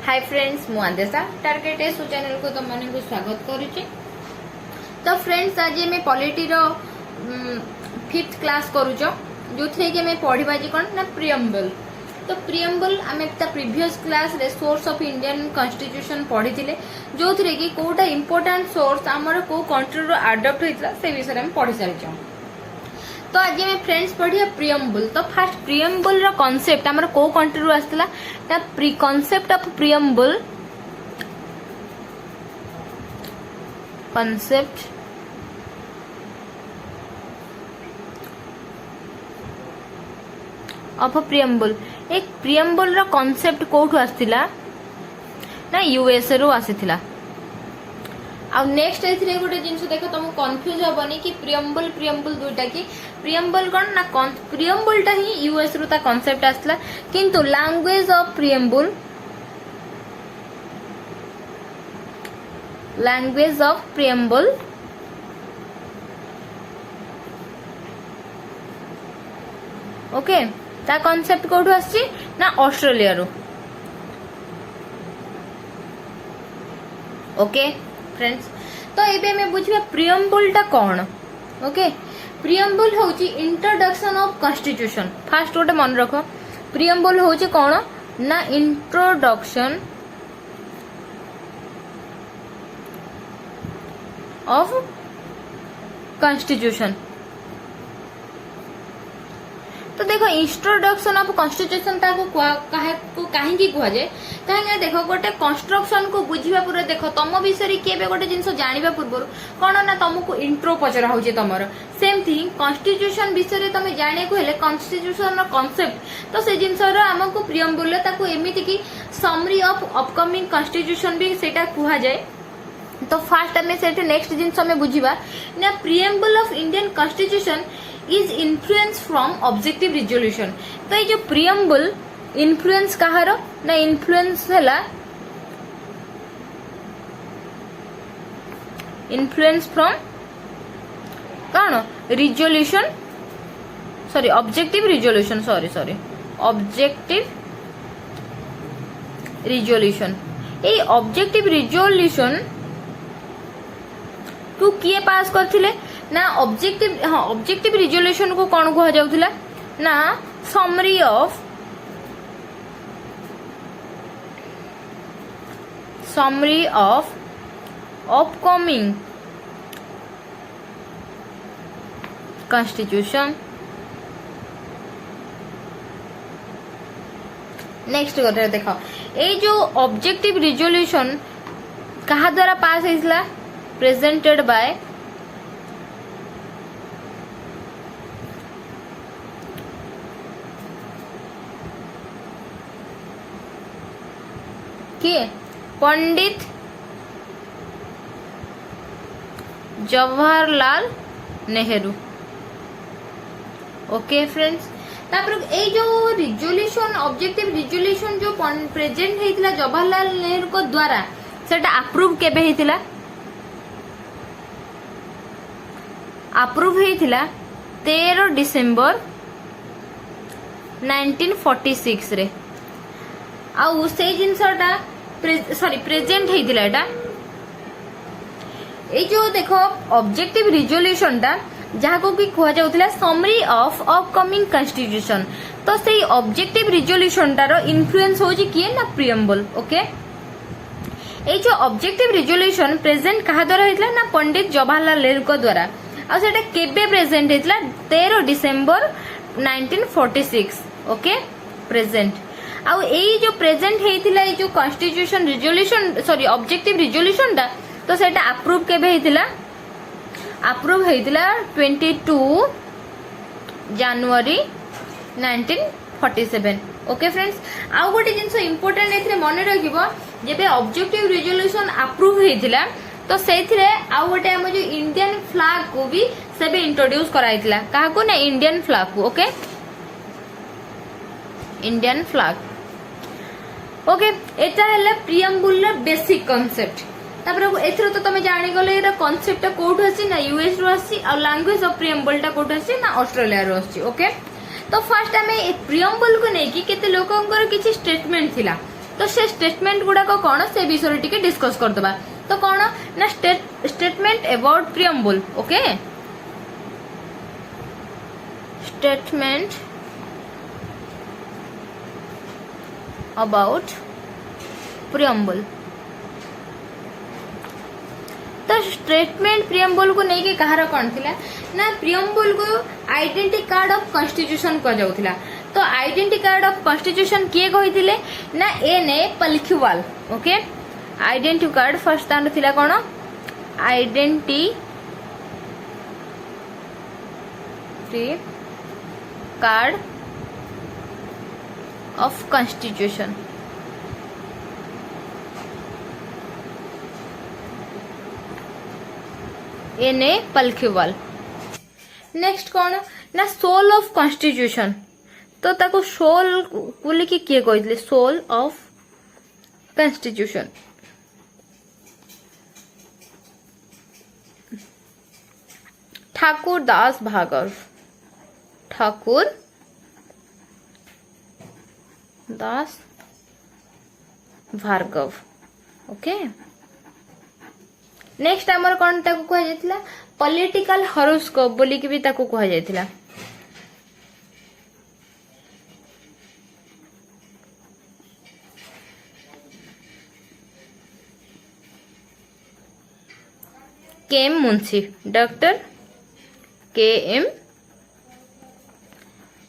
Hi friends मु आदेशा target एसु channel को तुम माने को स्वागत करूची। तो फ्रेंड्स आज मैं पॉलिटी रो 5th क्लास करूचो जो थे कि मैं पढ़िबा जी कोन ना प्रियम्बल। तो प्रियम्बल आमे ता प्रीवियस क्लास रे सोर्स ऑफ इंडियन कॉन्स्टिट्यूशन पढ़ी थिले जो थे कि कोटा इंपोर्टेंट सोर्स हमर को कंट्री रो अडॉप्ट होइतला से विषय हम पढ़ी सारिचो। तो आज मैं फ्रेंड्स पढ़िया प्रियम्बल। तो फर्स्ट प्रियम्बल रो कांसेप्ट हमर को कंट्री रो आस्तला ता pre concept of preamble concept of preamble. एक प्रियम्बल रो कांसेप्ट कोठु आस्तिला ना यूएस रो आसीथिला। आ नेक्स्ट एथिरे गोटे जिंस देखो तुम कंफ्यूज होबनी कि प्रियम्बल प्रियम्बल दुईटा कि प्रियम्बल कोन ना प्रियम्बल टा ही यूएस रो ता कांसेप्ट आस्ला किंतु लैंग्वेज ऑफ प्रियम्बल ओके ता कांसेप्ट कोठु आछि ना ऑस्ट्रेलिया रो। ओके फ्रेंड्स तो एबे मैं बुझिबा प्रियम्बल टा कोन। ओके प्रियम्बल होची इंट्रोडक्शन ऑफ कॉन्स्टिट्यूशन। फर्स्ट गोटे मन रखो प्रियम्बल होची कोन ना इंट्रोडक्शन ऑफ कॉन्स्टिट्यूशन। तो देखो इंट्रोडक्शन ऑफ कॉन्स्टिट्यूशन ताको काहे की कुआ जाए कहीं देखो गोटे कंस्ट्रक्शन को बुझिबा पूरा देखो तुम विषय केबे गोटे जिंस जानिबा पूर्व कोन ना तुमको इंट्रो पचरा होचे तमर सेम थिंग कॉन्स्टिट्यूशन विषय तुम जाने को हेले कॉन्स्टिट्यूशन रो कांसेप्ट तो से जिंस रो हमको प्रियम्बल ताको एमिति की समरी ऑफ अपकमिंग कॉन्स्टिट्यूशन भी सेटा कुआ जाए। तो फास्ट हमें सेटे नेक्स्ट जिंस हमें बुझिबा ना preamble of Indian constitution is influence from objective resolution. तो ये जो प्रियम्बल इन्फ्लुएंस कहारो ना इन्फ्लुएंस हैला इन्फ्लुएंस फ्रॉम कौन resolution sorry objective resolution objective resolution. ये ऑब्जेक्टिव रिजोल्यूशन को किए पास करथिले ना ऑब्जेक्टिव रिजोल्यूशन को कौन कहा जाउथिला ना summary of upcoming constitution. Next गोटे देखो ये जो ऑब्जेक्टिव रिजोल्यूशन कहा द्वारा पास होइसला प्रेजेंटेड बाय किए पंडित जवाहरलाल नेहरू। ओके फ्रेंड्स तापर ए जो रिजोल्यूशन ऑब्जेक्टिव रिजोल्यूशन जो प्रेजेंट हेतिला जवाहरलाल नेहरू को द्वारा सेटा अप्रूव केबे हेतिला अप्रूव हेतिला 13 डिसेंबर 1946 रे। आउ से जिनसटा प्रेजेंट हेतिला एटा ए जो देखो ऑब्जेक्टिव रिजोल्यूशन टा जहाँ को कि कुआ जाउथिला समरी ऑफ अपकमिंग कॉन्स्टिट्यूशन। तो से ऑब्जेक्टिव रिजोल्यूशन टार इन्फ्लुएंस होची किए ना प्रियम्बल। ओके ए जो ऑब्जेक्टिव रिजोल्यूशन प्रेजेंट कहा द्वारा हेतिला ना पंडित जवाहरलाल नेहरू को द्वारा आ सेटा केबे प्रेजेंट हेतिला 13 डिसेंबर 1946। ओके प्रेजेंट आउ ए जो प्रेजेंट हेतिला ए जो constitution resolution sorry objective resolution टा तो सेटा अप्रूव केबे हेतिला अप्रूव हेतिला 22 जनवरी 1947। ओके फ्रेंड्स आउ गोटे जिंस इंपोर्टेंट एथिरे मन रखिबो जेबे ऑब्जेक्टिव रिजोल्यूशन अप्रूव हेतिला तो सेथिरे आउ गोटे हम जो इंडियन फ्लैग को भी सेबे इंट्रोड्यूस कराइतिला काहा को ना इंडियन फ्लैग को। Okay Indian flag. ओके एटा हैला प्रियम्बल रो बेसिक कांसेप्ट। तापर एथरो तो तुम जानि गले एरा कांसेप्ट कोठु आसी ना यूएस रो आसी आ लैंग्वेज ऑफ प्रियम्बल टा कोठु आसी ना ऑस्ट्रेलिया रो आसी। ओके तो फर्स्ट आम प्रियम्बल को लेकिन केते लोकंकर किछि स्टेटमेंट थिला तो से स्टेटमेंट गुड़ाक कौन से विषय टिके डिस्कस करदबा तो कौन ना statement about preamble okay statement about preamble तो स्टेटमेंट प्रियम्बल को नहीं कहार कौन थिला ना प्रियम्बल को आइडेंटिटी कार्ड ऑफ कॉन्स्टिट्यूशन कह जाउथिला तो आइडेंटिटी कार्ड ऑफ कॉन्स्टिट्यूशन किए कहिथिले ना NA. Palkhivala okay identity card first stand थिला कोन identity card of constitution NA. Palkhivala next कौन ना सोल ऑफ कॉन्स्टिट्यूशन तो ताको सोल बोली कि किए कहते soul of constitution Thakur Das Bhargava Thakur Das Bhargava okay next आमर कौन ताको कहा जायतिला पॉलिटिकल हॉरोस्कोप बोली कि भी ताको कहा जायतिला KM. Munshi doctor KM.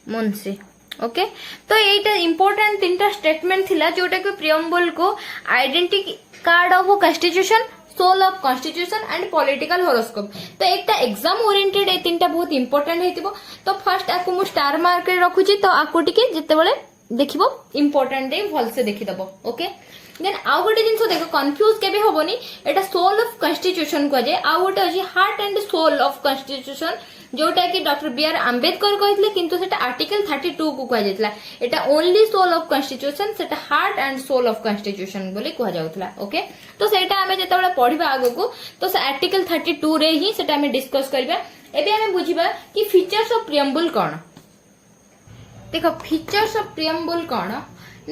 Munshi okay तो यहीटा इंपोर्टेंट तीन स्टेटमेंट थिला जोटा कि प्रियम्बल को identity card of constitution soul of constitution and political horoscope तो एक एग्जाम ओरिएंटेड ए तीनटा बहुत इंपोर्टेंट हेतिबो तो फर्स्ट आकु मु स्टार मार्क रे रखुची तो आकु टिके जेतेबेले देखिबो इंपोर्टेंट दे भल से देखि दबो ओके देन आउ गोटे जिंस देखो कंफ्यूज केबे होबोनी एटा सोल ऑफ कॉन्स्टिट्यूशन को जे आउ गोटे अछि heart and soul of constitution जोटा कि डॉक्टर बी आर आंबेडकर कहितले किंतु सेटा आर्टिकल 32 को कहा जायतला एटा ओनली सोल ऑफ कॉन्स्टिट्यूशन सेटा heart and soul of constitution बोली कहा जाउतला ओके तो सेटा हमें जेतेबेले पढिबा आगो को तो से आर्टिकल 32 रे ही सेटा हमें डिस्कस करबा एबे हमें बुझिबा कि फीचर्स ऑफ प्रियम्बल कोन देखो फीचर्स ऑफ प्रियम्बल कोन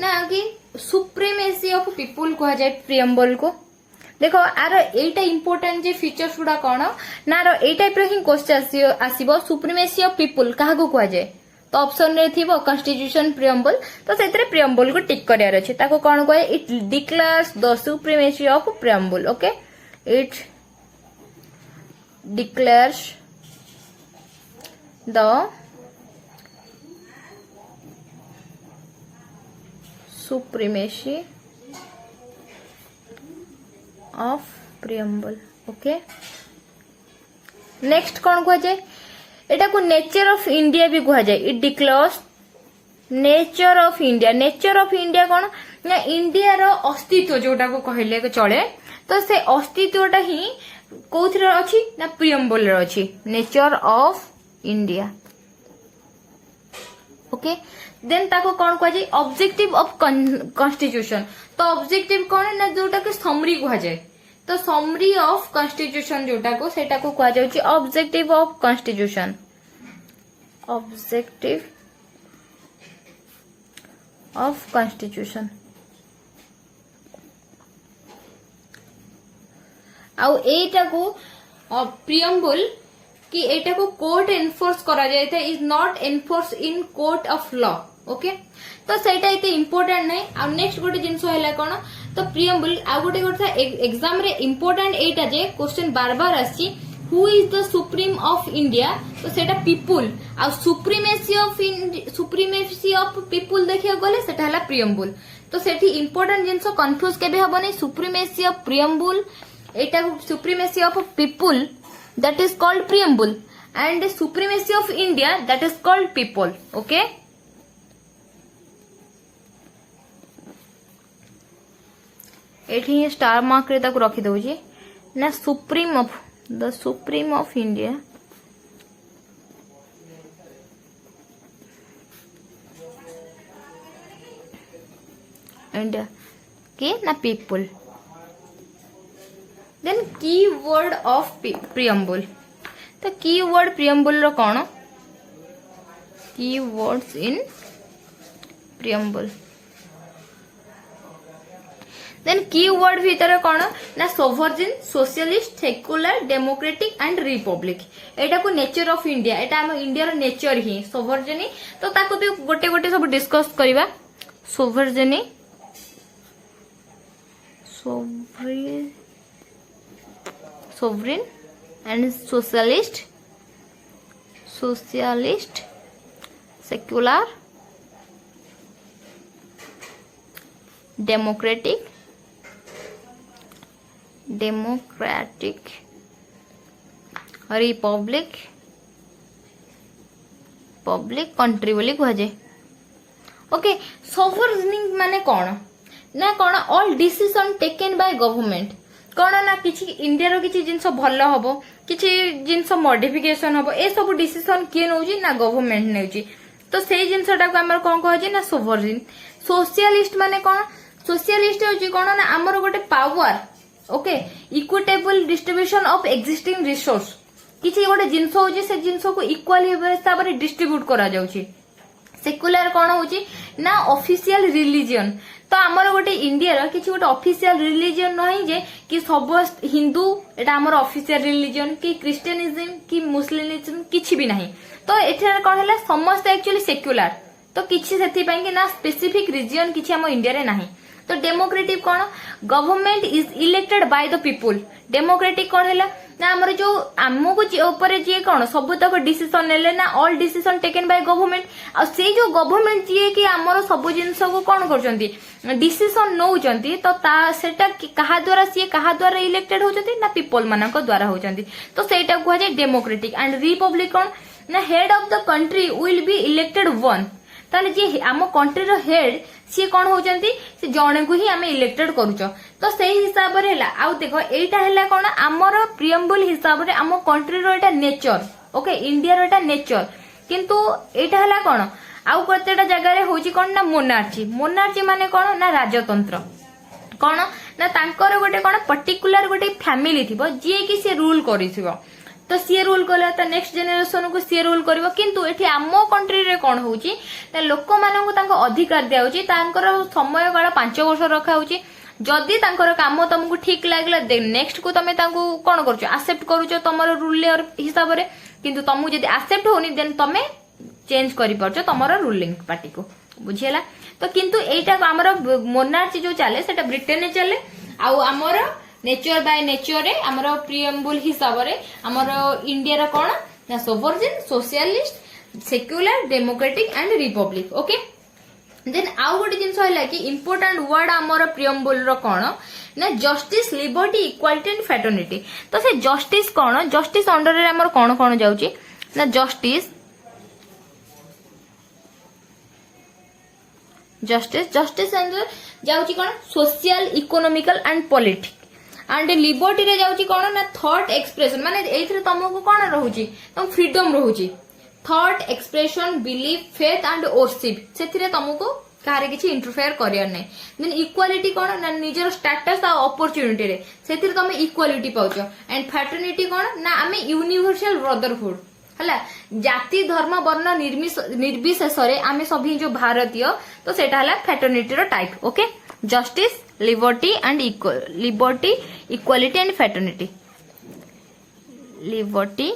ना कि सुप्रीमेसी ऑफ पीपुल कहा जाए प्रियम्बल को देखो are Etah important J features गुडा कोन ना रो ए टाइप रो ही क्वेश्चन आसीबो सुप्रीमेसी ऑफ पीपुल काहा को कहा जाए तो ऑप्शन रे थिबो कॉन्स्टिट्यूशन प्रियम्बल तो सेतरे प्रियम्बल को टिक करियार अछि ताको कोन कहे it declares the supremacy of preamble okay it declares the supremacy of preamble okay next कौन कह जाए एटा को नेचर ऑफ इंडिया भी कह जाए it declares nature of India कौन ना इंडिया रो अस्तित्व जोटा को कहले चले तो से अस्तित्वटा ही कोथरे अछि ना प्रियम्बल रे अछि nature of India okay then ताको कौन कह जाए ऑब्जेक्टिव ऑफ कॉन्स्टिट्यूशन तो ऑब्जेक्टिव कौन है ना जोटा के समरी कह जाए तो समरी ऑफ कॉन्स्टिट्यूशन जोटा को सेटा को कह जाउची objective of constitution objective of constitution आउ एटा को प्रियम्बल कि एटा को कोर्ट एनफोर्स करा जाए थे is not enforce in court of law okay तो सेटा इते इंपोर्टेंट नै आ नेक्स्ट गोटे जिंस हैला कोन तो प्रियम्बल आ गोटे कथा एग्जाम रे इंपोर्टेंट एटा जे क्वेश्चन बार बार आसी who is the supreme of India तो सेटा पीपुल आ सुप्रीमेसी ऑफ पीपुल देखिया गले सेटा हला प्रियम्बल तो सेठी इंपोर्टेंट जिंस कंफ्यूज केबे हबनी supremacy of preamble Etah supremacy of people that is called preamble and supremacy of India that is called people okay एठी स्टार मार्क रे ताको रखि दउजी ना supreme of the supreme of India India के ना people then keyword of preamble तो keyword preamble रो कोन keywords in preamble then key word भितर कौन ना sovereign socialist secular democratic and republic एटा को नेचर ऑफ इंडिया एटा हम इंडिया रो नेचर ही सोभर्जिनी तो ताको भी गोटे गोटे सब डिस्कस करबा सोभर्जिनी sovereign and socialist secular democratic republic country बोली कह जाए ओके सोवरेनिटी माने कौन ना कौन all decision taken by government कौन ना किछि इंडिया रो किछि जिंस भल हबो किछि जिंस मॉडिफिकेशन हबो ए सब डिसीजन के नउजी ना गवर्नमेंट नेउजी तो सेही जिंसटा को हमर कोन कहजे ना सोवरेन सोशलिस्ट माने कोन सोशलिस्ट होजी कोन ना हमर गोटे power okay equitable distribution of existing resource किछि गोटे जिंस होजी से जिंस को इक्वली हिसाब रे डिस्ट्रीब्यूट करा जाउची सेक्युलर कौन होची ना ऑफिशियल रिलीजन तो आमर गोटे इंडिया किसी गोटे ऑफिशियल रिलीजन नहीं जे कि सब हिंदू एटा आमर ऑफिशियल रिलीजन कि क्रिश्चियनिज्म कि मुस्लिमिज्म किछि भी नहीं तो एठार कौन है समस्त एक्चुअली सेक्युलर तो किछि सेथि पई कि ना स्पेसिफिक रीजन किछि हम इंडिया रे नहीं तो डेमोक्रेटिक कौन government is elected by the people democratic कौन है ना हमर जो आमको ऊपर जी कौन सब तक डिसीजन नेले ना all decision taken by government आ से जो गवर्नमेंट जी कि हमर सब जिंस को कौन करचंती डिसीजन नौचंती तो सेटा कहा द्वारा सी कहा द्वारा इलेक्टेड होचंती ना पीपल मानक द्वारा होचंती तो सेटा कह जाय डेमोक्रेटिक एंड रिपब्लिक कौन ना head of the country will be elected one ताले जे आम कंट्री रो हेड सी कौन होचंती से जणे को ही आमे इलेक्टेड करूछ तो सेही हिसाब रे हला आउ देखो एटा हला कोन हमर प्रियम्बल हिसाब रे आम कंट्री रो एटा नेचर ओके इंडिया रो एटा नेचर किंतु एटा हला कोन आउ कतेटा जगह रे होची कोन ना मोनार्ची माने कोन ना राजतंत्र कोन ना तांकर गोटे कोन पर्टिकुलर गोटे फैमिली थिबो जे कि से रूल करिथिबो तो सी रूल कला तो नेक्स्ट जेनेरेशन को सी रूल करिवो किंतु एठी आम कंट्री रे कोन होउची त लोक मानन तांको अधिकार दिया होउची तांकर समय काल 5 वर्ष रखा होउची जदि तांकर काम तुमको ठीक लागला नेक्स्ट को तमे तांको कोन करछो एक्सेप्ट करूछो तमरो रूलर हिसाब रे किंतु तुमको जदि एक्सेप्ट होनी देन तमे चेंज करि परछो तमरो रूलिंग पार्टी को बुझियला तो किंतु एटा हमर मोनार्ची जो चले सेटा ब्रिटेन ने चले आउ हमर नेचर बाय नेचर रे हमरो प्रियम्बल हिसाब रे हमरो इंडिया रा कोन ना sovereign socialist secular democratic and republic okay then आउ गोटे जिंस हला कि इंपोर्टेंट वर्ड हमरो प्रियम्बल रो कोन ना justice liberty equality and fraternity तो से जस्टिस कोन जस्टिस अंडर रे हमरो कोन कोन जाउची ना जस्टिस अंडर जाउची कोन social economical and politics and liberty रे जाउची कोन ना थॉट एक्सप्रेशन माने एथरे तुमको कोन रहउची तुम फ्रीडम रहउची thought expression belief faith and worship सेथिरे तुमको कारे किछि इंटरफेयर करियर नै देन इक्वालिटी कोन ना निजर स्टेटस आ अपॉर्चुनिटी रे सेथिरे तुम इक्वालिटी पाउछो एंड फ्रेटर्निटी कोन ना आमे यूनिवर्सल ब्रदरहुड हला जाति धर्म वर्ण निर्विशेष रे आमे सभी जो भारतीय तो सेटा हला फ्रेटर्निटी रो type okay justice liberty and liberty equality and fraternity liberty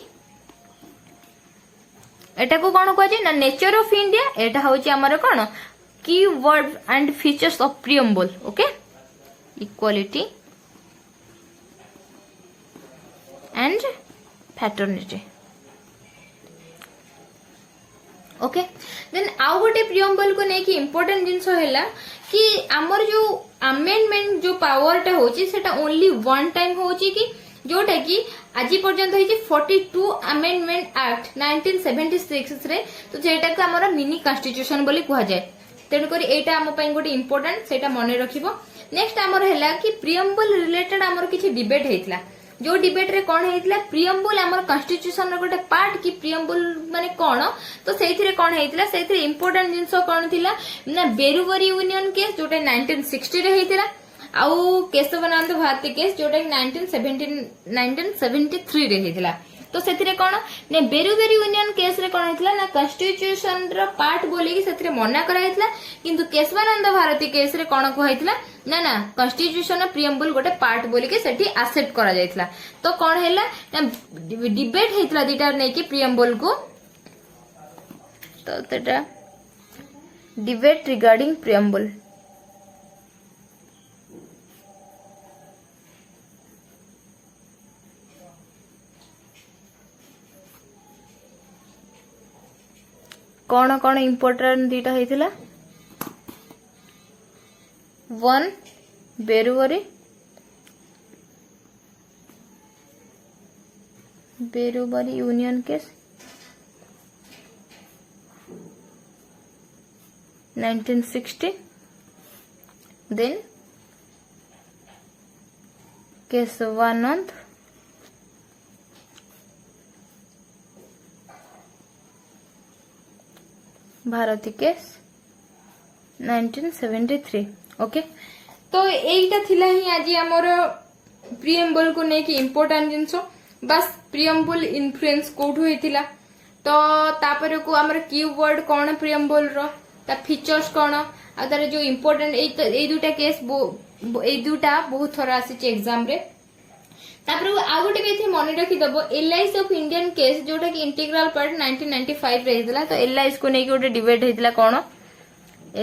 एटा को कोन कहजे ना नेचर ऑफ इंडिया एटा होची हमर कोन की word and features of preamble okay equality and fraternity okay then आउ गोटे प्रियम्बल को नेकी इंपोर्टेंट जिंस हैला कि हमर जो अमेंडमेंट जो पावरटा होची सेटा ओनली वन टाइम होची कि जोटा कि आज पर्यंत होची 42 अमेंडमेंट एक्ट 1976 रे तो जेटा को हमर मिनी कॉन्स्टिट्यूशन बोली कहा जाय तेन करी एटा हम पई गोटे इंपोर्टेंट सेटा मने रखिबो नेक्स्ट हमर हैला कि प्रियम्बल रिलेटेड हमर किछि डिबेट हेतला जो डिबेट रे कोन हेतला प्रियम्बल हमर कॉन्स्टिट्यूशन रो गोटे पार्ट कि प्रियम्बल माने कोन तो सेथिरे कोन हेतला सेथिरे इंपोर्टेंट जिंस कोन थिला ना बेरुवरी यूनियन केस जोटे 1960 रे हेतला आउ केशवानंद भारती केस जोटे 1973 रे हेतला तो सेथिरे कोन ने बेरुबेरी यूनियन केस रे कोन हेतला ना कॉन्स्टिट्यूशन रो पार्ट बोली कि सेथिरे मना करा हेतला किंतु केशवानंद भारती केस रे कोन को हेतला ना ना कॉन्स्टिट्यूशन प्रियम्बल गोटे पार्ट बोली कि सेठी एक्सेप्ट करा जायतला तो कोन हैला ना डिबेट हेतला दिटा नै कि प्रियम्बल को तो तेटा डिबेट रिगार्डिंग प्रियम्बल कौन कौन इम्पोर्टेंट दीटा होता 1 Berubari union case 1960 then Keshavananda Bharati case 1973 okay तो एटा थिला ही आज हमर प्रियम्बल को नेकी इंपोर्टेंट जिंसो बस प्रियम्बल इन्फ्लुएंस कोठु हेतिला तो तापर को हमर कीवर्ड कोन प्रियम्बल रो ता फीचर्स कोन आ तार जो इंपोर्टेंट ए दुटा केस ए दुटा बहुत थरा आसी एग्जाम रे तापर आ गोटे भी मन रखी दब एलआईसी ऑफ इंडियन केस जोटा कि इंटीग्रल पार्ट 1995 रे हेतला तो एलआईसी को नेकी गोटे डिबेट हेतला कोन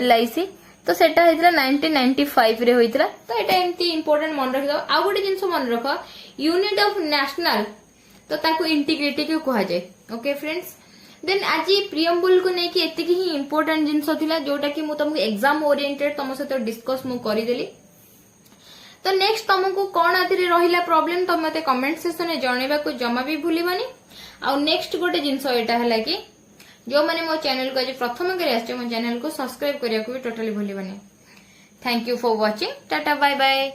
एलआईसी तो सेटा हेतला 1995 रे होइतला तो एटा एमती इंपोर्टेंट मन रखी दब आ गोटे जिंस मन रख यूनिट ऑफ नेशनल तो ताको इंटीग्रिटी को कहा जाय ओके फ्रेंड्स देन आज प्रियम्बल को नेकी एतिकी ही इंपोर्टेंट जिंस थिला जोटा कि मु तुमको एग्जाम ओरिएंटेड तुम सहित डिस्कस मु करि देली तो नेक्स्ट तुमको कौन आतिर रहिला प्रॉब्लम तो मते कमेंट सेक्शन में जणेबा को जमा भी भूलिबानी आ नेक्स्ट गोटे जिंस एटा हला कि जो माने मो चैनल को आज प्रथम करे आछे मो चैनल को सब्सक्राइब करिया को भी टोटली भूलिबानी thank you for watching tata bye bye.